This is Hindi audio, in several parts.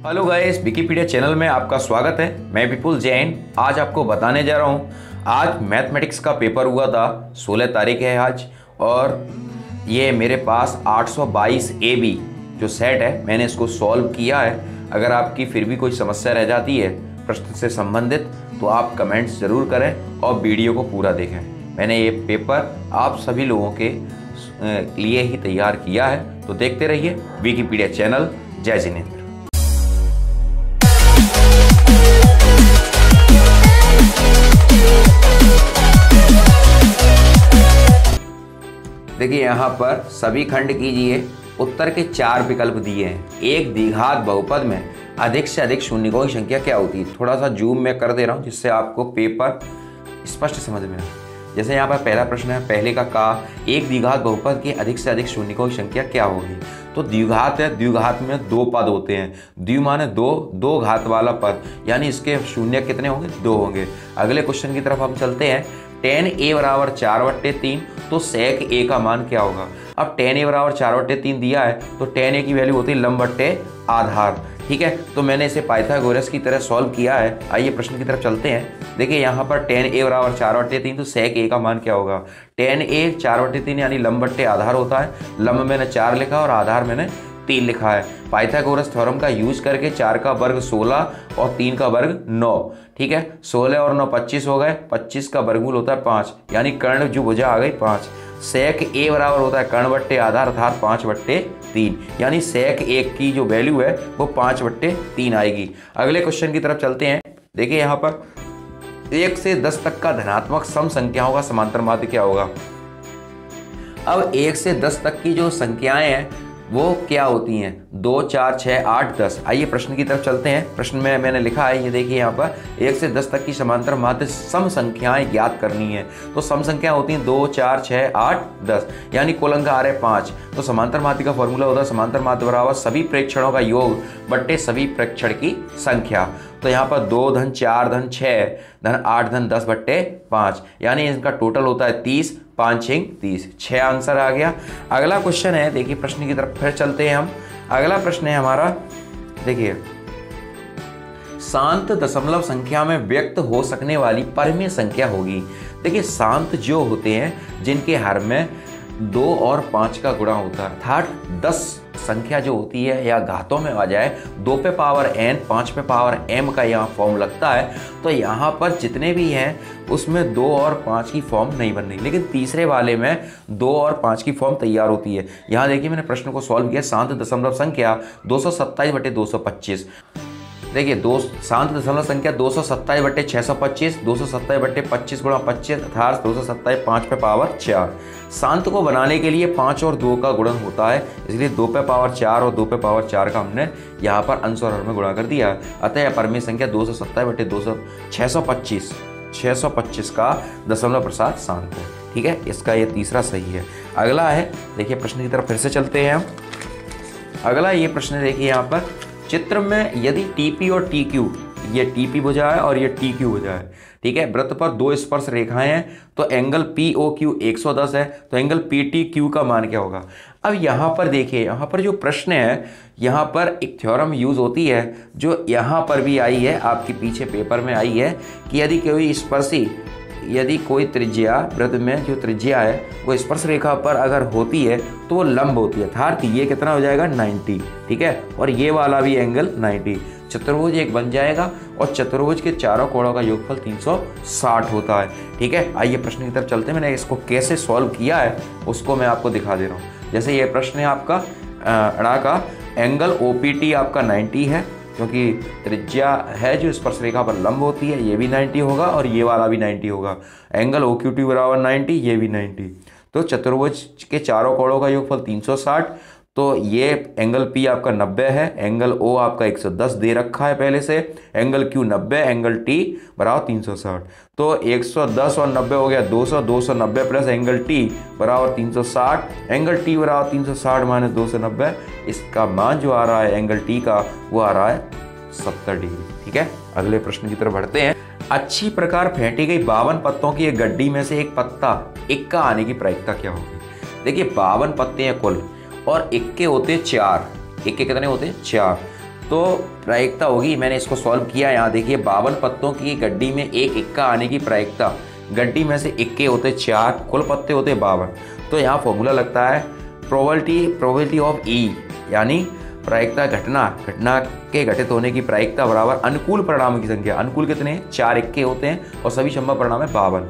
हेलो गाइस, विकिपीडिया चैनल में आपका स्वागत है। मैं विपुल जैन आज आपको बताने जा रहा हूँ। आज मैथमेटिक्स का पेपर हुआ था, 16 तारीख है आज, और ये मेरे पास 822 AB जो सेट है मैंने इसको सॉल्व किया है। अगर आपकी फिर भी कोई समस्या रह जाती है प्रश्न से संबंधित तो आप कमेंट्स ज़रूर करें और वीडियो को पूरा देखें। मैंने ये पेपर आप सभी लोगों के लिए ही तैयार किया है, तो देखते रहिए विकिपीडिया चैनल। जय जिनेंद्र। देखिए यहाँ पर सभी खंड कीजिए। उत्तर के 4 विकल्प दिए हैं। एक द्विघात बहुपद में अधिक से अधिक शून्यकों की संख्या क्या होती है। थोड़ा सा जूम मैं कर दे रहा हूँ जिससे आपको पेपर स्पष्ट समझ में आए। जैसे यहाँ पर पहला प्रश्न है, पहले का एक द्विघात बहुपद के अधिक से अधिक शून्यकों की संख्या क्या होगी। तो द्विघात है, द्विघात में 2 पद होते हैं। द्वि माने 2 घात वाला पद, यानी इसके शून्य कितने होंगे, 2 होंगे। अगले क्वेश्चन की तरफ हम चलते हैं। tan a बराबर 4/3, तो sec a का मान क्या होगा। अब tan a बराबर 4/3 दिया है तो tan a की वैल्यू होती है लंब बट्टे आधार। ठीक है, तो मैंने इसे पाइथागोरस की तरह सॉल्व किया है। आइए प्रश्न की तरफ चलते हैं। देखिए यहाँ पर tan a बराबर 4/3, तो sec a का मान क्या होगा। tan a 4/3 यानी लंब बट्टे आधार होता है। लंब मैंने 4 लिखा और आधार मैंने 3 लिखा है। पाइथागोरस थ्योरम का यूज करके 4 का वर्ग 16 और 3 का वर्ग 9। ठीक है, 16 और 9 25 हो गए। 25 का वर्गमूल होता है 5, यानी कर्ण जो भुजा आ गई 5। sec a बराबर होता है कर्ण बट्टे आधार अर्थात 5/3, यानी sec a की जो वैल्यू है वो 5/3 आएगी। अगले क्वेश्चन की तरफ चलते हैं। देखिए यहाँ पर 1 से 10 तक का धनात्मक सम संख्याओं का समांतर माध्य क्या होगा। अब 1 से 10 तक की जो संख्याएं हैं वो क्या होती हैं, 2 4 6 8 10। आइए प्रश्न की तरफ चलते हैं। प्रश्न में मैंने लिखा है, ये देखिए यहाँ पर 1 से 10 तक की समांतर माध्य सम संख्याएं ज्ञात करनी है। तो सम संख्या होती हैं 2 4 6 8 10, यानी कुल अंक आ रहे 5। तो समांतर माध्य का फॉर्मूला होता है समांतर माध्य बराबर सभी प्रेक्षणों का योग बट्टे सभी प्रेक्षण की संख्या। तो यहाँ पर 2 धन 4 धन 6 धन 8 धन 10/5, यानी इनका टोटल होता है 30। 5 6 30, 6 आंसर आ गया। अगला क्वेश्चन है, देखिए प्रश्न की तरफ फिर चलते हैं हम। अगला प्रश्न है हमारा, देखिए शांत दशमलव संख्या में व्यक्त हो सकने वाली परिमेय संख्या होगी। देखिए शांत जो होते हैं जिनके हर में 2 और 5 का गुणा होता है, अर्थात 10 संख्या जो होती है या घातों में आ जाए 2 पे पावर n 5 पे पावर m का यहाँ फॉर्म लगता है। तो यहाँ पर जितने भी हैं उसमें 2 और 5 की फॉर्म नहीं बन रही, लेकिन तीसरे वाले में 2 और 5 की फॉर्म तैयार होती है। यहाँ देखिए मैंने प्रश्न को सॉल्व किया। शांत दशमलव संख्या 227/225। देखिए शांत दशमलव संख्या 227/625, 227/25 गुणा 25 अर्थात 227 5 पे पावर 4। शांत को बनाने के लिए 5 और 2 का गुणन होता है, इसलिए 2 पे पावर 4 और 2 पे पावर 4 का हमने यहाँ पर अंश और हर में गुणा कर दिया। अतः परिमेय संख्या 227/625 का दशमलव प्रसाद शांत है। ठीक है, इसका ये तीसरा सही है। अगला है, देखिए प्रश्न की तरफ फिर से चलते हैं हम। अगला ये प्रश्न देखिए यहाँ पर, चित्र में यदि TP और TQ, ये TP भुजा है और ये TQ भुजा है, ठीक है, वृत्त पर 2 स्पर्श रेखाएं हैं, तो एंगल POQ 110 है, तो एंगल PTQ का मान क्या होगा। अब यहाँ पर देखिए, यहाँ पर जो प्रश्न है यहाँ पर एक थ्योरम यूज होती है जो यहाँ पर भी आई है, आपके पीछे पेपर में आई है, कि यदि कोई त्रिज्या वृत्त में जो त्रिज्या है वो स्पर्श रेखा पर अगर होती है तो वो लंब होती है, अर्थात ये कितना हो जाएगा 90। ठीक है, और ये वाला भी एंगल 90। चतुर्भुज एक बन जाएगा और चतुर्भुज के चारों कोणों का योगफल 360 होता है। ठीक है, आइए प्रश्न की तरफ चलते हैं। मैंने इसको कैसे सॉल्व किया है उसको मैं आपको दिखा दे रहा हूँ। जैसे ये प्रश्न है आपका अड़ा का, एंगल OPT आपका 90 है, क्योंकि त्रिज्या है जो स्पर्श रेखा पर लंब होती है, ये भी 90 होगा और ये वाला भी 90 होगा। एंगल OQT बराबर 90, ये भी 90। तो चतुर्भुज के चारों कोणों का योगफल 360, तो ये एंगल P आपका 90 है, एंगल O आपका 110 दे रखा है पहले से, एंगल Q 90, एंगल T बराबर 360। तो 110 और 90 हो गया 200, 290 प्लस एंगल T बराबर 360, एंगल T बराबर 360 माइनस 290। इसका मान जो आ रहा है एंगल T का वो आ रहा है 70 डिग्री। ठीक है, अगले प्रश्न की तरफ बढ़ते हैं। अच्छी प्रकार फेंटी गई 52 पत्तों की एक गड्डी में से एक पत्ता इक्का आने की प्रायिकता क्या होगी। देखिए 52 पत्ते हैं कुल और इक्के होते 4, इक्के कितने होते हैं 4। तो प्रायिकता होगी, मैंने इसको सॉल्व किया। यहाँ देखिए 52 पत्तों की गड्डी में एक इक्का आने की प्रायिकता, गड्डी में से इक्के होते 4, कुल पत्ते होते 52। तो यहाँ फॉर्मूला लगता है प्रोबेबिलिटी ऑफ ई, यानी प्रायिकता घटना के घटित होने की प्रायिकता बराबर अनुकूल परिणामों की संख्या। अनुकूल कितने हैं? 4 इक्के होते हैं और सभी संभव परिणाम है 52।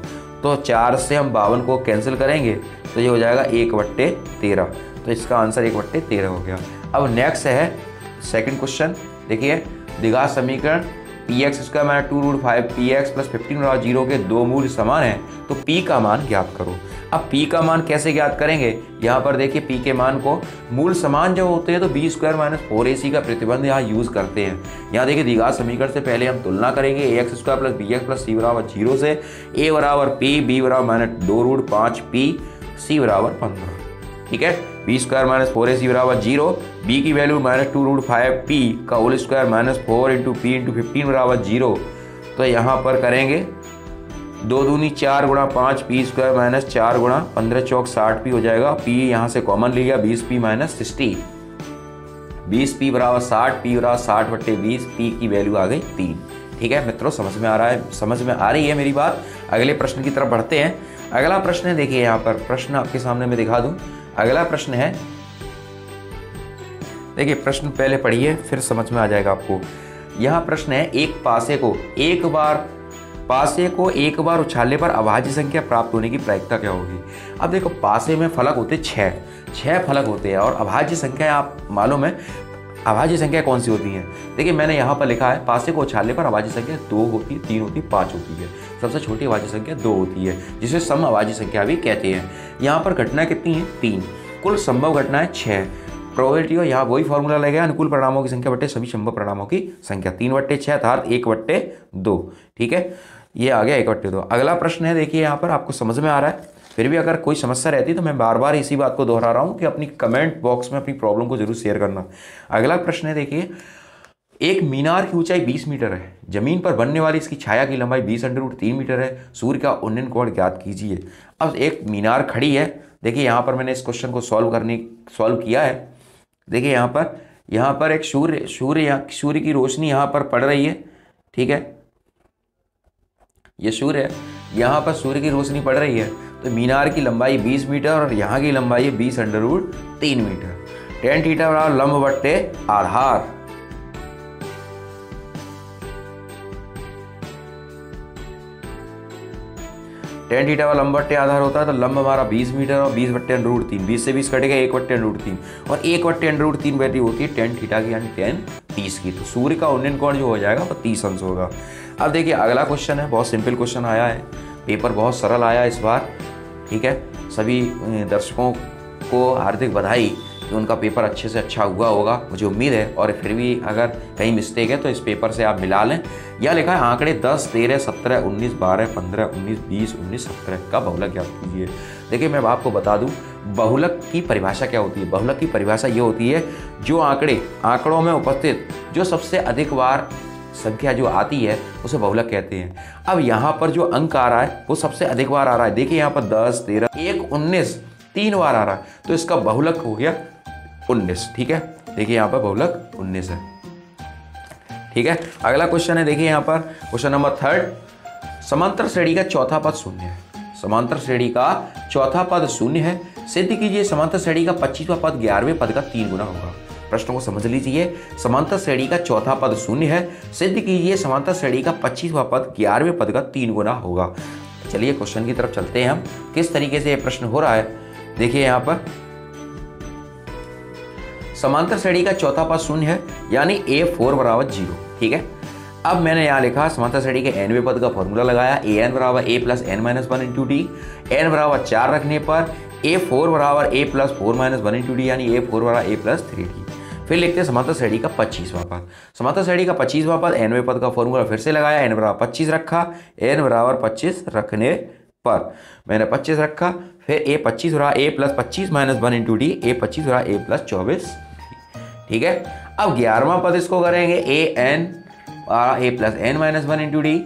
तो 4 से हम 52 को कैंसिल करेंगे तो ये हो जाएगा 1/13। तो इसका आंसर 1/13 हो गया। अब नेक्स्ट है सेकंड क्वेश्चन। देखिए द्विघात समीकरण px² - 2√5 px + 15/0 के दो मूल समान हैं, तो p का मान ज्ञात करो। अब p का मान कैसे ज्ञात करेंगे? यहाँ पर देखिए p के मान को, मूल समान जब होते हैं तो b² - 4ac का प्रतिबंध यहाँ यूज करते हैं। यहाँ देखिए द्विघात समीकरण से पहले हम तुलना करेंगे ax² + bx + c = 0 से। a = p, b = -2√5p, c = 15। ठीक है, b² - 4ac = 0, b की वैल्यू -2√5p का होल स्क्वायर -4 × p × 15 = 0। तो यहाँ पर करेंगे 2 दूनी 4 × 5 p² - 4 × 15 चौक 60p हो जाएगा। p यहाँ से कॉमन लिया 20p - 60, 20p = 60, p = 60/20, p की वैल्यू आ गई 3। ठीक है मित्रों, समझ में आ रही है मेरी बात। अगले प्रश्न की तरफ बढ़ते हैं। अगला प्रश्न है, देखिए यहाँ पर प्रश्न आपके सामने मैं दिखा दूं। अगला प्रश्न है, देखिए प्रश्न पहले पढ़िए फिर समझ में आ जाएगा आपको। यह प्रश्न है, एक पासे को एक बार उछालने पर अभाज्य संख्या प्राप्त होने की प्रायिकता क्या होगी? अब देखो पासे में फलक होते 6 फलक होते हैं और अभाज्य संख्या आप मालूम है अभाज्य संख्या कौन सी होती है? देखिए मैंने यहाँ पर लिखा है पासे को उछालने पर अभाज्य संख्या 2 होती है, 3 होती है, 5 होती है। सबसे छोटी अभाज्य संख्या 2 होती है, जिसे सम अभाज्य संख्या भी कहते हैं। यहाँ पर घटना कितनी है? 3। कुल संभव घटनाएं 6। प्रोबेबिलिटी हो, यहाँ वही फॉर्मूला लगेगा, अनुकूल परिणामों की संख्या बटे सभी संभव परिणामों की संख्या, 3/6 अर्थात 1/2। ठीक है, ये आ गया 1/2। अगला प्रश्न है, देखिए यहाँ पर आपको समझ में आ रहा है, फिर भी अगर कोई समस्या रहती तो मैं बार बार इसी बात को दोहरा रहा हूँ कि अपनी कमेंट बॉक्स में अपनी प्रॉब्लम को जरूर शेयर करना। अगला प्रश्न है, देखिए एक मीनार की ऊंचाई 20 मीटर है, जमीन पर बनने वाली इसकी छाया की लंबाई 20√3 मीटर है, सूर्य का उन्नयन कोण ज्ञात कीजिए। अब एक मीनार खड़ी है, देखिए यहाँ पर मैंने इस क्वेश्चन को सॉल्व किया है। देखिए यहाँ पर एक सूर्य की रोशनी यहाँ पर पड़ रही है। ठीक है, ये सूर्य है, यहाँ पर सूर्य की रोशनी पड़ रही है। तो मीनार की लंबाई 20 मीटर और यहाँ की लंबाई है 20√3 मीटर। tan थीटा लंब बट्टे आधार। tan थीटा लंब बट्टे आधार होता है, तो लंब हमारा 20 मीटर और 20/√3, 20 से 20 कटेगा 1/√3 और 1/√3 वैल्यू होती है tan थीटा की, यानी tan 30 की। तो सूर्य का उन्नयन कोण जो हो जाएगा वो 30 अंश होगा। अब देखिए अगला क्वेश्चन है, बहुत सिंपल क्वेश्चन आया है, पेपर बहुत सरल आया इस बार। ठीक है, सभी दर्शकों को हार्दिक बधाई कि उनका पेपर अच्छे से अच्छा हुआ होगा, मुझे उम्मीद है। और फिर भी अगर कहीं मिस्टेक है तो इस पेपर से आप मिला लें। यह लिखा है आंकड़े 10, 13, 17, 19, 12, 15, 19, 20, 19, 17 का बहुलक ज्ञात कीजिए। देखिए मैं आपको बता दूं बहुलक की परिभाषा क्या होती है। बहुलक की परिभाषा ये होती है, जो आंकड़ों में उपस्थित जो सबसे अधिक बार संख्या जो आती है उसे बहुलक कहते हैं। अब यहाँ पर जो अंक आ रहा है वो सबसे अधिक बार आ रहा है। देखिए यहाँ पर 10, 13, 1, 19 3 बार आ रहा है, तो इसका बहुलक हो गया 19। ठीक है, देखिए यहाँ पर बहुलक 19 है। ठीक है, अगला क्वेश्चन है, देखिए यहाँ पर क्वेश्चन नंबर 3, समांतर श्रेणी का चौथा पद शून्य है। समांतर श्रेणी का चौथा पद शून्य है, सिद्ध कीजिए समांतर श्रेणी का 25वां पद 11वें पद का 3 गुना होगा। प्रश्न को समझ लीजिए, समांतर श्रेणी का चौथा पद शून्य है, सिद्ध कीजिए समांतर श्रेणी का 25वां पद 11वें पद का 3 गुना होगा। चलिए क्वेश्चन की तरफ चलते हैं हम, किस तरीके से यह प्रश्न हो रहा है। देखिए यहाँ पर समांतर श्रेणी का चौथा पद शून्य है, यानी a4 = 0। ठीक है, अब मैंने यहाँ लिखा समांतर श्रेणी के nवें पद का फॉर्मूला लगाया, an = a + n - 1 × d। n = 4 रखने पर a4 = a + 4 - 1 × d, यानी a4 = a + 3d। फिर लिखते हैं समांतर श्रेणी का 25वां पद। समांतर श्रेणी का 25वां पद nवें पद का फॉर्मूला फिर से लगाया, n = 25 रखा, n = 25 रखने पर मैंने 25 रखा, फिर a 25 = a + 25 - 1 × d, a 25 = a + 24। ठीक है, अब 11वां पद इसको करेंगे a + n - 1 × d,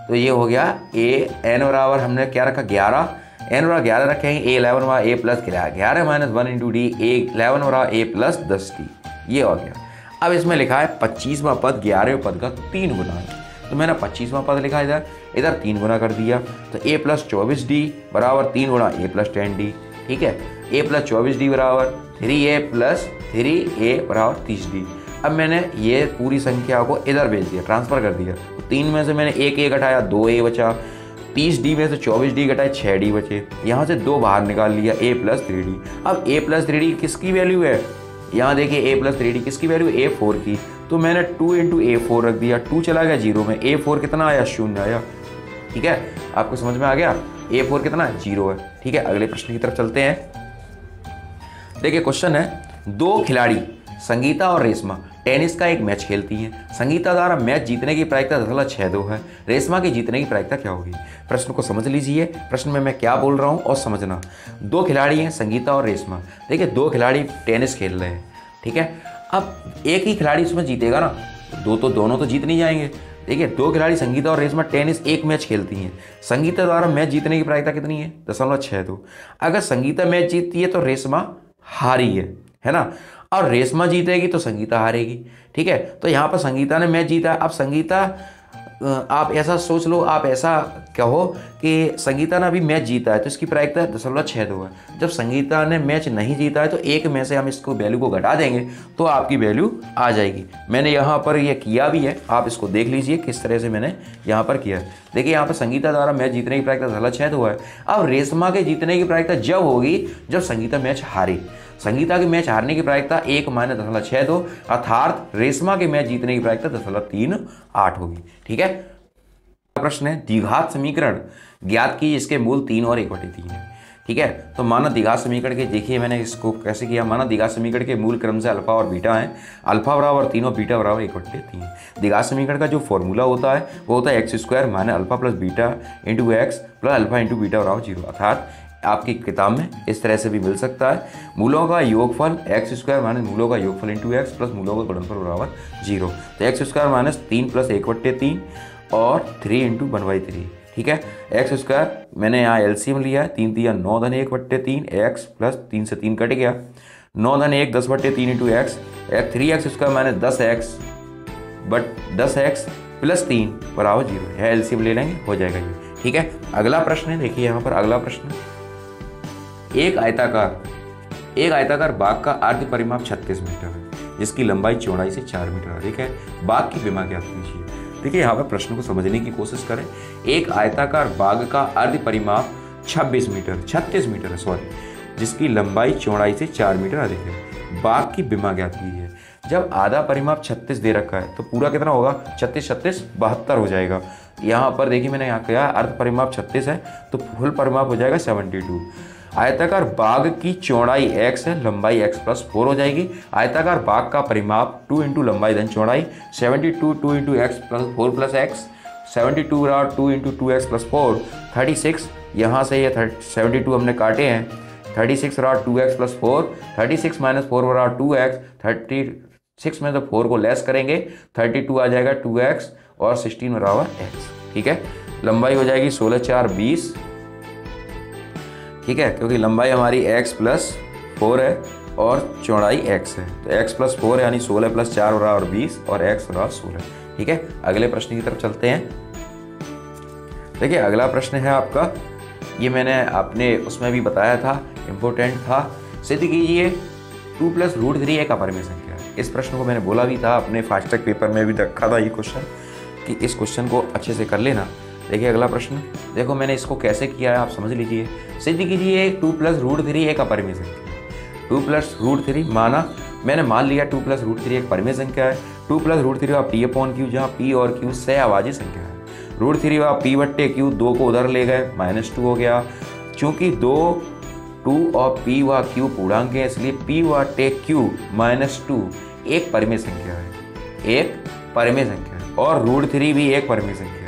तो ये हो गया n बराबर हमने क्या रखा 11, n बराबर 11 रखेंगे, a11 = a + 11 - 1 × d, a11 = a + 10d, ये हो गया। अब इसमें लिखा है 25वां पद 11वें पद का 3 गुना है, तो मैंने 25वां पद लिखा इधर, इधर 3 गुना कर दिया, तो a + 24d बराबर 3 गुना a + 10d। ठीक है, a + 24d बराबर 3a + 3a बराबर 30d। अब मैंने ये पूरी संख्या को इधर भेज दिया, ट्रांसफर कर दिया, तो 3 में से मैंने एक a घटाया, 2a बचा, 30d में से 24d घटाए, 6d बचे, यहाँ से 2 बाहर निकाल लिया, a + 3d। अब a + 3d किसकी वैल्यू है, यहाँ देखिए a + 3d किसकी वैल्यू, a4 की, तो मैंने 2 × a4 रख दिया, 2 चला गया 0 में, a4 कितना आया, 0 आया। ठीक है, आपको समझ में आ गया, a4 कितना है, 0 है। ठीक है, अगले प्रश्न की तरफ चलते हैं। देखिए क्वेश्चन है, 2 खिलाड़ी संगीता और रेशमा टेनिस का एक मैच खेलती हैं। संगीता द्वारा मैच जीतने की प्रायिकता 0.62 है, रेशमा की जीतने की प्रायिकता क्या होगी। प्रश्न को समझ लीजिए, प्रश्न में मैं क्या बोल रहा हूँ और समझना। 2 खिलाड़ी हैं, संगीता और रेशमा। देखिए 2 खिलाड़ी टेनिस खेल रहे हैं, ठीक है। अब एक ही खिलाड़ी उसमें जीतेगा ना, दोनों तो जीत नहीं जाएंगे। देखिए 2 खिलाड़ी संगीता और रेशमा टेनिस एक मैच खेलती हैं। संगीता द्वारा मैच जीतने की प्रायिकता कितनी है, 0.62। अगर संगीता मैच जीतती है तो रेशमा हारी है ना, और रेशमा जीतेगी तो संगीता हारेगी। ठीक है, तो यहाँ पर संगीता ने मैच जीता। अब संगीता, आप ऐसा सोच लो, आप ऐसा कहो कि संगीता ने अभी मैच जीता है तो इसकी प्रायिकता 0.62 है। जब संगीता ने मैच नहीं जीता है तो एक में से हम इसको वैल्यू को घटा देंगे तो आपकी वैल्यू आ जाएगी। मैंने यहाँ पर ये किया भी है, आप इसको देख लीजिए किस तरह से मैंने यहाँ पर किया है। देखिए यहाँ पर संगीता द्वारा मैच जीतने की प्रायिकता 0.62 है। अब रेशमा के जीतने की प्रायिकता जब होगी जब संगीता मैच हारी। संगीता के मैच हारने की प्रायिकता 1 - 0.62, अर्थात रेशमा के मैच जीतने की प्रायिकता 0.38 होगी। ठीक है, प्रश्न है, द्विघात समीकरण ज्ञात की जिसके मूल 3 और 1/3 है। ठीक है, तो माना द्विघात समीकरण के, देखिए मैंने इसको कैसे किया। माना द्विघात समीकरण के मूल क्रम से अल्फा और बीटा है, अल्फा बराबर 3 और बीटा बराबर 1/3। द्विघात समीकरण का जो फॉर्मूला होता है वो होता है x² - alpha + beta × x + alpha × beta बराबर 0, अर्थात आपकी किताब में इस तरह से भी मिल सकता है, मूलों का योगफल x² - मूलों का योगफल × x + मूलों का गुणनफल बराबर 0। तो x² - 3 + 1/3 और 3 × 1/3। ठीक है, x² मैंने यहाँ एलसीएम लिया है, 3 × 3 = 9 + 1/3, x + 3 से 3 कट गया, 9 × 1 = 10/3 × x, 3x² - 10x + 3 बराबर 0 है, एलसीएम ले लेंगे, हो जाएगा ये। ठीक है, अगला प्रश्न है, देखिए यहाँ पर अगला प्रश्न, एक आयताकार बाग का अर्ध परिमाप 36 मीटर है जिसकी लंबाई चौड़ाई से 4 मीटर अधिक है, बाग की विमा ज्ञात कीजिए। देखिए यहाँ पर प्रश्न को समझने की कोशिश करें। एक आयताकार बाग का अर्ध परिमाप 36 मीटर है सॉरी, जिसकी लंबाई चौड़ाई से 4 मीटर अधिक है, बाग की विमा ज्ञात कीजिए। जब आधा परिमाप 36 दे रखा है तो पूरा कितना होगा, 36 36 72 हो जाएगा। यहाँ पर देखिए मैंने यहाँ किया अर्ध परिमाप 36 है तो फुल परिमाप हो जाएगा 72। आयताकार बाग की चौड़ाई x है, लंबाई x + 4 हो जाएगी। आयताकार बाग का परिमाप 2 × लंबाई धन चौड़ाई, 72 2 × x + 4 + x, 72 बराबर 2 × 2x + 4, 36 यहाँ से ये 72 हमने काटे हैं, 36 बराबर 2x + 4, 36 - 4 बराबर 2x, 36 में तो 4 को लेस करेंगे, 32 आ जाएगा 2x और 16 बराबर x। ठीक है, लंबाई हो जाएगी 16 × 4 = 20। ठीक है, क्योंकि लंबाई हमारी x + 4 है और चौड़ाई x है, तो x + 4 यानी 16 + 4 बराबर 20 और x बराबर 16। ठीक है, अगले प्रश्न की तरफ चलते हैं। देखिए अगला प्रश्न है आपका, ये मैंने आपने उसमें भी बताया था, इम्पोर्टेंट था। सिद्ध कीजिए 2 + √3 एक अपरिमेय संख्या है। इस प्रश्न को मैंने बोला भी था, अपने फास्ट ट्रैक पेपर में भी रखा था ये क्वेश्चन, कि इस क्वेश्चन को अच्छे से कर लेना। देखिए अगला प्रश्न, देखो मैंने इसको कैसे किया है आप समझ लीजिए। सिद्ध कीजिए 2 + √3 एक अपरिमेय संख्या है। 2 + √3 मैंने मान लिया 2 + √3 एक परिमेय संख्या है। 2 + √3 का p/q, जहाँ p और q सहअभाज्य संख्या है। √3 का p/q 2 को उधर ले गए, -2 हो गया। चूंकि 2 और p व q पूर्णांक है इसलिए p/q -2 एक परिमेय संख्या है, एक परिमेय संख्या है, और √3 भी एक परिमेय संख्या है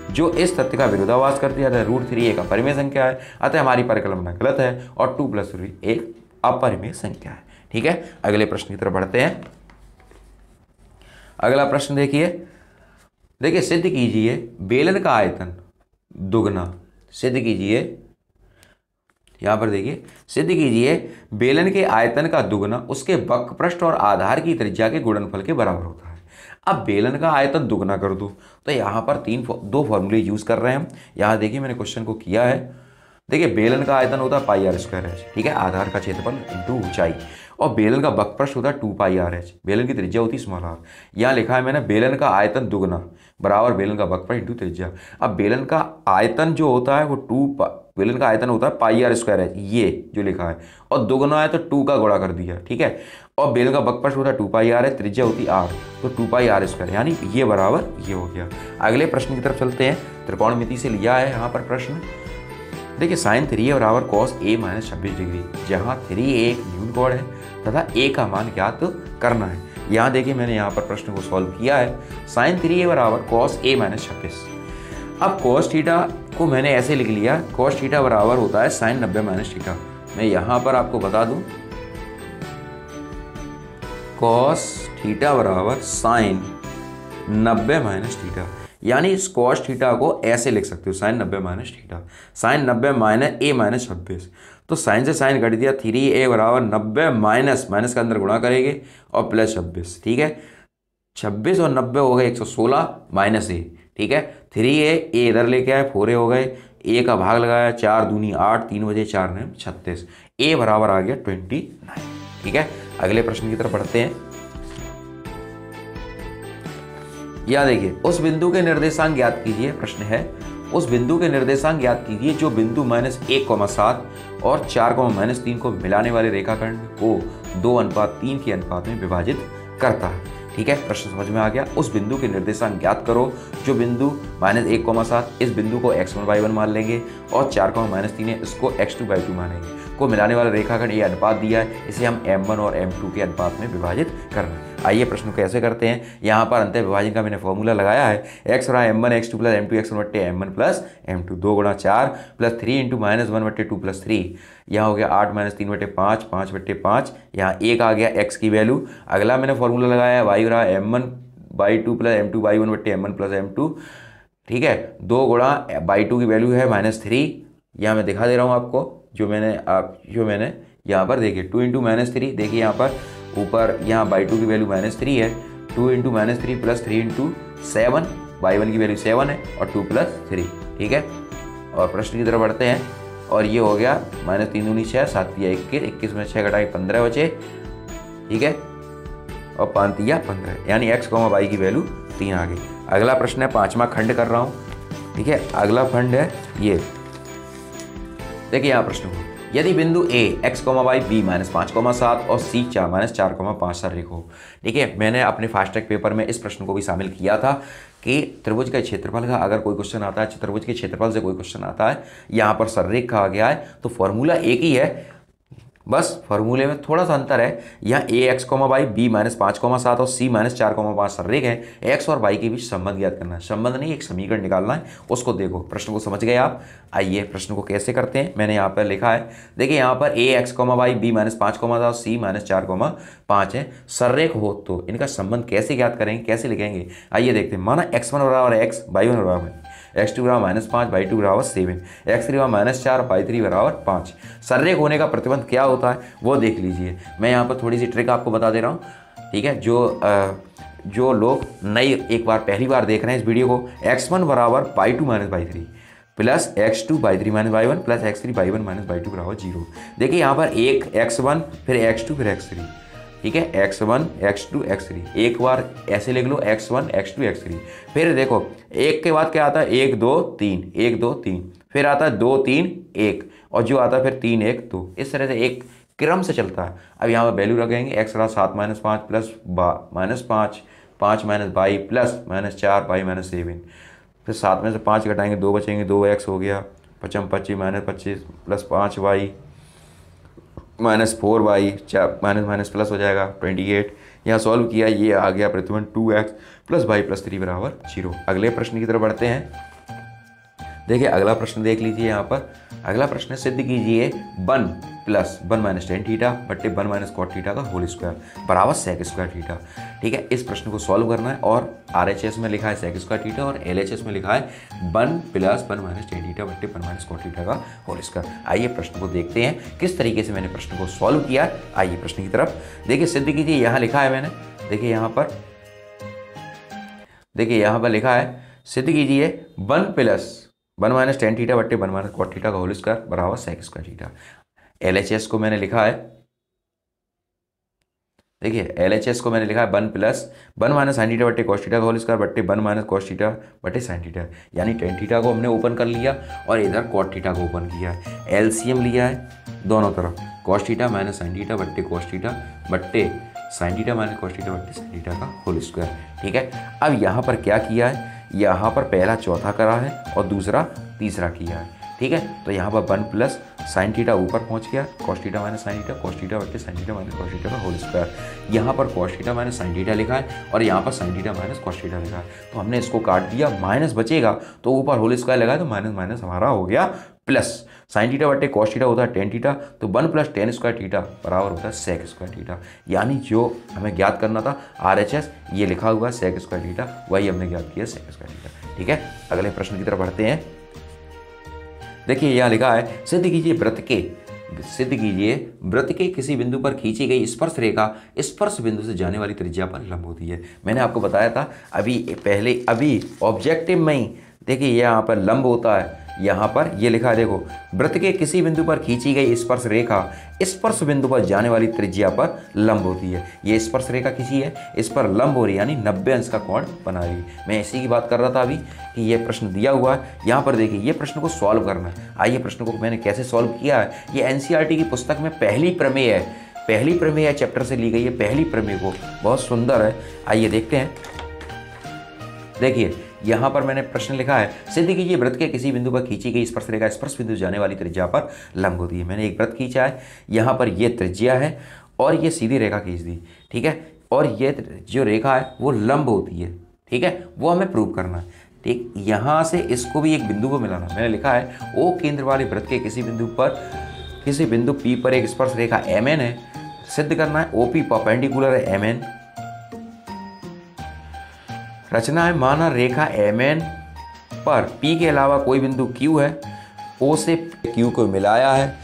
जो इस तथ्य का विरोधाभास करती है, √3 एक अपरिमेय संख्या है, अतः हमारी परिकल्पना गलत है और 2 + √3 एक अपरिमेय संख्या है। ठीक है, अगले प्रश्न की तरफ बढ़ते हैं। अगला प्रश्न देखिए सिद्ध कीजिए बेलन का आयतन दुगना, सिद्ध कीजिए यहाँ पर देखिए, सिद्ध कीजिए बेलन के आयतन का दुगना उसके वक्रपृष्ठ और आधार की त्रिज्या के गुणनफल के बराबर होता है। अब बेलन का आयतन दुगना कर दो, तो यहाँ पर दो फॉर्मूले यूज कर रहे हैं हम। यहाँ देखिए मैंने क्वेश्चन को किया है, देखिए बेलन का आयतन होता है पाई आर स्क्वायर एच, ठीक है, आधार का क्षेत्रफल इंटू ऊंचाई, और बेलन का वक्रपृष्ठ होता है 2 पाई आर एच, बेलन की त्रिज्या होती है स्मॉल आर। यहाँ लिखा है मैंने बेलन का आयतन दुगना बराबर बेलन का वक्रपृष्ठ इंटू त्रिज्या। अब बेलन का आयतन जो होता है वो बेलन का आयतन होता है पाई आर स्क्वायर एच, ये जो लिखा है, और दुगना है तो 2 का गुणा कर दिया, ठीक है, और बेलन का वक्रपृष्ठ होता है 2 पाई आर एच, त्रिज्या होती है आर, तो 2 पाई आर स्क्वायर, यानी ये बराबर ये हो गया। अगले प्रश्न की तरफ चलते हैं। त्रिकोणमिति से लिया है यहाँ पर प्रश्न। देखिए साइन 3a बराबर कॉस a माइनस 26 डिग्री, जहाँ 3a एक न्यून कोण है तथा a का मान ज्ञात करना है। यहाँ देखिए मैंने यहाँ पर प्रश्न को सॉल्व किया है। साइन 3a बराबर कॉस a माइनस 26। अब कॉस थीटा को मैंने ऐसे लिख लिया, कॉस थीटा बराबर होता है साइन 90 माइनस थीटा। मैं यहाँ पर आपको बता दूं, कॉस थीटा बराबर साइन 90 माइनस थीटा, यानी इस कॉस थीटा को ऐसे लिख सकते हो, sine 90 minus theta, sine 90 minus a minus 26। तो साइन से साइन घट दिया, 3a बराबर 90 माइनस माइनस का अंदर गुणा करेंगे और प्लस 26, ठीक है, 26 और 90 हो गए 116 माइनस a, ठीक है, 3a इधर लेके आए 4a हो गए, a का भाग लगाया, 4 दूनी 8, 3 बजे 4 ने 36, a बराबर आ गया 29, ठीक है। अगले प्रश्न की तरफ बढ़ते हैं। या देखिए, उस बिंदु के निर्देशांक ज्ञात कीजिए, प्रश्न है उस बिंदु के निर्देशांक ज्ञात कीजिए जो बिंदु -1,7 और 4,-3 को मिलाने वाले रेखाखंड को 2:3 के अनुपात में विभाजित करता है, ठीक है। प्रश्न समझ में आ गया। उस बिंदु के निर्देशांक ज्ञात करो जो बिंदु -1,7, इस बिंदु को x1/1 मान लेंगे और 4,-3 है इसको x2/2 मानेंगे, को मिलाने वाला रेखाखंड ये अनुपात दिया है, इसे हम m1 और m2 के अनुपात में विभाजित करना है। आइए प्रश्न को कैसे करते हैं। यहाँ पर अंतर विभाजन का मैंने फॉर्मूला लगाया है, x बराबर m1 x2 plus m2 x1 बट्टे m1 प्लस m2, 2 गुणा 4 प्लस 3 इंटू -1 बट्टे 2 प्लस 3, यहाँ हो गया 8 - 3 बट्टे 5, 5 बट्टे 5, यहाँ 1 आ गया x की वैल्यू। अगला मैंने फॉर्मूला लगाया है y बराबर m1/2 प्लस m2/1 बट्टे m1 प्लस m2, ठीक है, 2 गुणा बाई 2 की वैल्यू है -3, यहाँ मैं दिखा दे रहा हूँ आपको, जो मैंने यहाँ पर देखिए 2 इंटू -3, देखिए यहाँ पर ऊपर यहाँ बाई 2 की वैल्यू -3 है, 2 इंटू -3 प्लस 3 इंटू 7, y1 की वैल्यू 7 है और 2 प्लस 3, ठीक है। और प्रश्न की तरफ बढ़ते हैं, और ये हो गया -3 दूनी 6, 7 तिया 21, 21 में 6 घटाए 15 बचे, ठीक है, और 5 तिया 15, यानी x, y की वैल्यू 3 आ गई। अगला प्रश्न है, 5वां खंड कर रहा हूँ, ठीक है। अगला खंड है ये, देखिए यहाँ प्रश्न को, यदि बिंदु A x, y b -5,7 और c 4-4,5 सररेख हो। देखिए मैंने अपने फास्ट ट्रैक पेपर में इस प्रश्न को भी शामिल किया था कि त्रिभुज के क्षेत्रफल का अगर कोई क्वेश्चन आता है, त्रिभुज के क्षेत्रफल से कोई क्वेश्चन आता है, यहाँ पर सररेख कहा गया है, तो फॉर्मूला एक ही है, बस फार्मूले में थोड़ा सा अंतर है। यहाँ ax, y b -5,7 और c -4,5 सररेख है, x और y के बीच संबंध ज्ञात करना है, संबंध नहीं एक समीकरण निकालना है, उसको देखो। प्रश्न को समझ गए आप। आइए प्रश्न को कैसे करते हैं, मैंने यहाँ पर लिखा है, देखिए यहाँ पर ax, y b -5,7 और c -4,5 है, सररेख हो तो इनका संबंध कैसे ज्ञात करेंगे, कैसे लिखेंगे, आइए देखते हैं। माना x1 बराबर x, y1 बराबर x2 बराबर -5, y2 बराबर 7, x3 बराबर -4, y3 बराबर 5। सररेख होने का प्रतिबंध क्या होता है वो देख लीजिए। मैं यहाँ पर थोड़ी सी ट्रिक आपको बता दे रहा हूँ, ठीक है। जो लोग नई एक बार पहली बार देख रहे हैं इस वीडियो को, x1 बराबर y2 - y3 plus x2 y3 - y1 plus x3 y1 - y2 बराबर 0। देखिए यहाँ पर एक x1 फिर x2 फिर x3, ठीक है, x1 x2 x3, एक बार ऐसे लिख लो x1 x2 x3, फिर देखो एक के बाद क्या आता है 1 2 3, 1 2 3, फिर आता है 2 3 1, और जो आता है फिर 3 1 2, इस तरह से एक क्रम से चलता है। अब यहाँ पर वैल्यू रखेंगे, x रहा 7 - 5 प्लस -5, 5 - y प्लस -4 y -7, फिर 7 में से 5 घटाएंगे 2 बचेंगे, 2x हो गया, 25 -25 plus 5y -4y, minus plus हो जाएगा 28। यहाँ सॉल्व किया, ये आ गया प्रतिबंध 2x प्लस y प्लस 3 बराबर 0। अगले प्रश्न की तरफ बढ़ते हैं। देखिए अगला प्रश्न देख लीजिए यहाँ पर। अगला प्रश्न है, सिद्ध कीजिए 1 प्लस 1 माइनस टेन थीटा बट्टे 1 माइनस कॉट थीटा का होल स्क्वायर बराबर सेक स्क्वायर थीटा। ठीक है, इस प्रश्न को सॉल्व करना है और RHS में लिखा है सेक स्क्वायर थीटा और LHS में लिखा है 1 प्लस 1 माइनस टेन थीटा बट्टे 1 माइनस कॉट थीटा का होल स्क्वायर। आइए प्रश्न को देखते हैं किस तरीके से मैंने प्रश्न को सॉल्व किया। आइए प्रश्न की तरफ। देखिए सिद्ध कीजिए, यहाँ लिखा है मैंने, देखिए यहाँ पर लिखा है सिद्ध कीजिए 1 प्लस 1 माइनस टेन थीटा बट्टे 1 माइनस कॉट थीटा का होल स्क्वायर बराबर सेक स्क्वायर थीटा। LHS को मैंने लिखा है, देखिए LHS को मैंने लिखा है 1 प्लस 1 माइनस साइन थीटा बट्टे कॉस थीटा का होल स्क्वायर बट्टे 1 माइनस कॉस थीटा बट्टे साइन थीटा, यानी टेन थीटा को हमने ओपन कर लिया और इधर कॉट थीटा को ओपन किया है। LCM लिया है दोनों तरफ, cos theta minus sine theta बट्टे कॉस थीटा बट्टे sine theta minus cos theta बट्टे साइन थीटा का होल स्क्वायर। ठीक है, अब यहाँ पर क्या किया है, यहाँ पर पहला चौथा करा है और दूसरा तीसरा किया है। ठीक है, तो यहाँ पर 1 प्लस साइन थीटा ऊपर पहुँच गया, cos theta minus sine theta, cos theta बट्टे sine theta minus cos theta का होल स्क्वायर। यहाँ पर cos theta minus sine theta लिखा है और यहाँ पर sine theta minus cos theta लिखा है, तो हमने इसको काट दिया, माइनस बचेगा तो ऊपर होल स्क्वायर लगा है तो माइनस माइनस हमारा हो गया प्लस। साइन थीटा बट्टे कॉस थीटा होता है टेन थीटा, तो 1 प्लस टेन स्क्वायर थीटा बराबर होता है सेक स्क्वायर थीटा, यानी जो हमें ज्ञात करना था RHS ये लिखा हुआ सेक स्क्वायर थीटा, वही हमने ज्ञात किया सेक स्क्वायर थीटा। ठीक है, अगले प्रश्न की तरफ बढ़ते हैं। देखिए यहाँ लिखा है, सिद्ध कीजिए वृत्त के किसी बिंदु पर खींची गई स्पर्श रेखा स्पर्श बिंदु से जाने वाली त्रिज्या पर लंब होती है। मैंने आपको बताया था अभी ऑब्जेक्टिव में ही, देखिए यहाँ पर लंब होता है, यहाँ पर ये लिखा है, देखो वृत्त के किसी बिंदु पर खींची गई स्पर्श रेखा स्पर्श बिंदु पर जाने वाली त्रिज्या पर लंब होती है। ये स्पर्श रेखा खींची है, इस पर लंब हो रही है, यानी 90 अंश का कोण बना रही है। मैं इसी की बात कर रहा था अभी कि ये प्रश्न दिया हुआ है। यहाँ पर देखिए ये प्रश्न को सॉल्व करना है। आइए प्रश्न को मैंने कैसे सॉल्व किया है, ये NCERT की पुस्तक में पहली प्रमेय चैप्टर से ली गई है। पहली प्रमेय को बहुत सुंदर है, आइए देखते हैं। देखिए यहाँ पर मैंने प्रश्न लिखा है, सिद्ध कीजिए वृत्त के किसी बिंदु पर खींची गई स्पर्श रेखा स्पर्श बिंदु जाने वाली त्रिज्या पर लंब होती है। मैंने एक वृत्त खींचा है, यहाँ पर ये त्रिज्या है और ये सीधी रेखा खींच दी। ठीक है, और ये जो रेखा है वो लंब होती है। ठीक है, वो हमें प्रूव करना है। ठीक, यहाँ से इसको भी एक बिंदु को मिलाना। मैंने लिखा है O केंद्र वाले वृत्त के किसी बिंदु P पर एक स्पर्श रेखा MN है, सिद्ध करना है OP परपेंडिकुलर है MN। रचना है, माना रेखा MN पर P के अलावा कोई बिंदु Q है, O से Q को मिलाया है।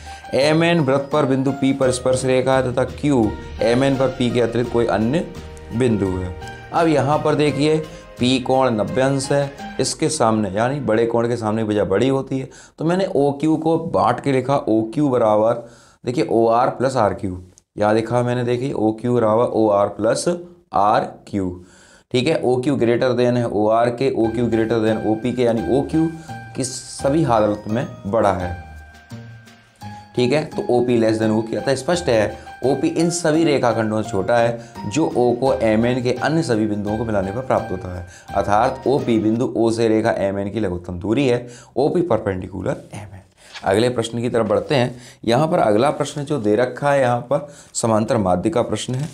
MN वृत्त पर बिंदु P पर स्पर्श रेखा है तथा Q MN पर P के अतिरिक्त कोई अन्य बिंदु है। अब यहाँ पर देखिए P कोण 90 अंश है, इसके सामने यानी बड़े कोण के सामने भुजा बड़ी होती है, तो मैंने OQ को बांट के लिखा OQ बराबर, देखिए OR प्लस RQ, यहाँ लिखा मैंने, देखिए OQ बराबर OR प्लस RQ। ठीक है, OQ ग्रेटर देन है OR के, OQ ग्रेटर देन OP के, यानी OQ की सभी हालत में बड़ा है। ठीक है, तो OP लेस देन OQ, अतः स्पष्ट है OP इन सभी रेखाखंडों से छोटा है जो O को MN के अन्य सभी बिंदुओं को मिलाने पर प्राप्त होता है, अर्थात OP बिंदु O से रेखा MN की लघुत्तम दूरी है, OP परपेंडिकुलर MN। अगले प्रश्न की तरफ बढ़ते हैं। यहाँ पर अगला प्रश्न जो दे रखा है, यहाँ पर समांतर माध्य का प्रश्न है।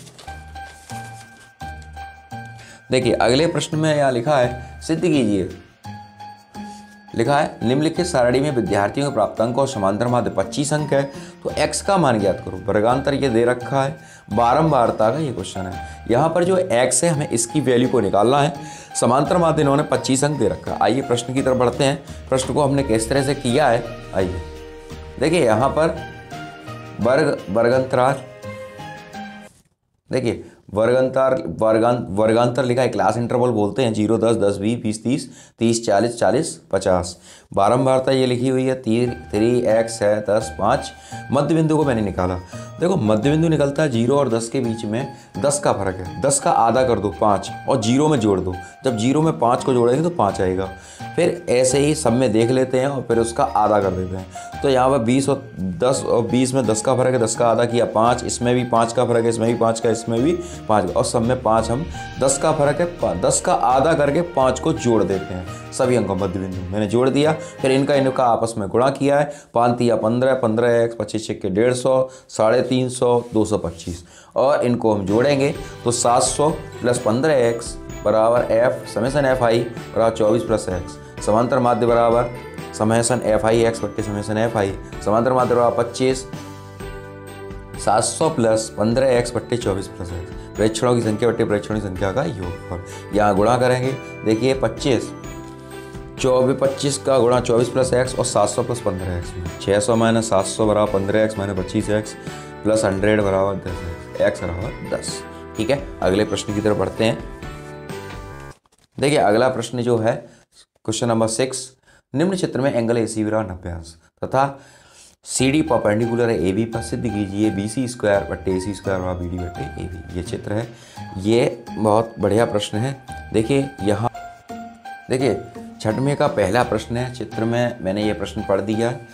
देखिए अगले प्रश्न में यहाँ लिखा है, सिद्ध कीजिए, लिखा है निम्नलिखित सारणी में विद्यार्थियों के प्राप्तांक और समांतर माध्य 25 अंक है, तो x का मान ज्ञात करो। वर्गांतर ये दे रखा है, बारंबारता का ये क्वेश्चन है। यहाँ पर जो x है हमें इसकी वैल्यू को निकालना है। समांतर माध्य इन्होंने 25 अंक दे रखा है। आइए प्रश्न की तरफ बढ़ते हैं। प्रश्न को हमने किस तरह से किया है, आइए देखिए यहाँ पर वर्गांतराल, देखिए वर्गांतर लिखा है, क्लास इंटरवल बोलते हैं, 0 10 10 20 20 30 30 40 40 50। बारंबारता ये लिखी हुई है, 3x है 10 5। मध्य बिंदु को मैंने निकाला, देखो मध्य बिंदु निकलता है 0 और 10 के बीच में 10 का फर्क है, 10 का आधा कर दो 5 और 0 में जोड़ दो। जब 0 में 5 को जोड़ेंगे तो 5 आएगा। फिर ऐसे ही सब में देख लेते हैं और फिर उसका आधा कर देते हैं। तो यहाँ पर 20 और 10 और 20 में 10 का फर्क है, 10 का आधा किया 5, इसमें भी 5 का फर्क है, इसमें भी 5 का, इसमें भी 5 और सब में 5। हम 10 का फर्क है, 10 का आधा करके 5 को जोड़ देते हैं सभी अंकों मध्य बिंदु मैंने जोड़ दिया। फिर इनका आपस में गुणा किया है, 5 या 15 15x 25 के 150 350 225 और इनको हम जोड़ेंगे तो 700 प्लस 15x बराबर f समेसन fi बराबर 24 प्लस x। समांतर माध्य बराबर समेसन एफ आई एक्स बट्टे समेसन एफ आई समांतर मात्रा 25 700 प्लस 15x बट्टे 24 प्लस एक्स प्रेक्षणों की संख्या बट्टे प्रेक्षणों की संख्या का योगफल। यहाँ गुणा करेंगे, देखिए 25 का गुणा 24 प्लस एक्स और 700 प्लस 15x में 600 माइनस 700 बराबर 15x माइनस 25x प्लस 100 बराबर 10x, x बराबर 10। ठीक है, अगले प्रश्न की तरफ बढ़ते हैं। देखिए अगला प्रश्न जो है क्वेश्चन नंबर 6, निम्न चित्र में एंगल AC बराबर 90 अंश तथा CD परपेंडिकुलर है AB पर, सिद्ध कीजिए BC स्क्वायर बट्टे AC स्क्वायर बराबर BD बट्टे AB। ये चित्र है, ये बहुत बढ़िया प्रश्न है। देखिए यहाँ देखिए छठवें का पहला प्रश्न है, चित्र में मैंने ये प्रश्न पढ़ दिया है।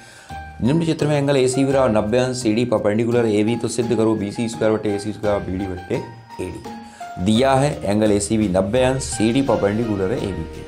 निम्न चित्र में एंगल AC बराबर 90 अंश CD परपेंडिकुलर AB, तो सिद्ध करो BC स्क्वायर बट्टे AC स्क्वायर BD बट्टे AD। दिया है एंगल ACB 90 अंश CD परपेंडिकुलर है AB के,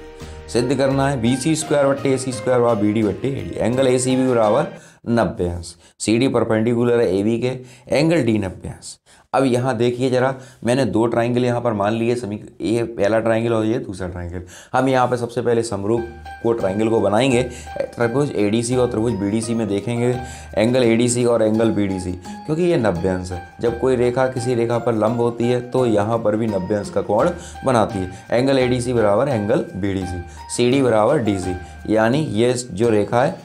सिद्ध करना है BC स्क्वायर बट्टे AC स्क्वायर बराबर BD बट्टे AD। एंगल ACB बराबर 90 अंश, CD परपेंडिकुलर है AB के, एंगल D 90 अंश। अब यहाँ देखिए जरा, मैंने दो ट्राइंगल यहाँ पर मान लिए, ये पहला ट्राइंगल और ये दूसरा ट्राइंगल। हम यहाँ पे सबसे पहले समरूप को ट्राइंगल को बनाएंगे। त्रिभुज ADC और त्रिभुज BDC में देखेंगे एंगल ADC और एंगल BDC, क्योंकि ये 90 अंश है। जब कोई रेखा किसी रेखा पर लंब होती है तो यहाँ पर भी 90 अंश का कोण बनाती है। एंगल ADC बराबर एंगल BDC, CD बराबर DC, यानी ये जो रेखा है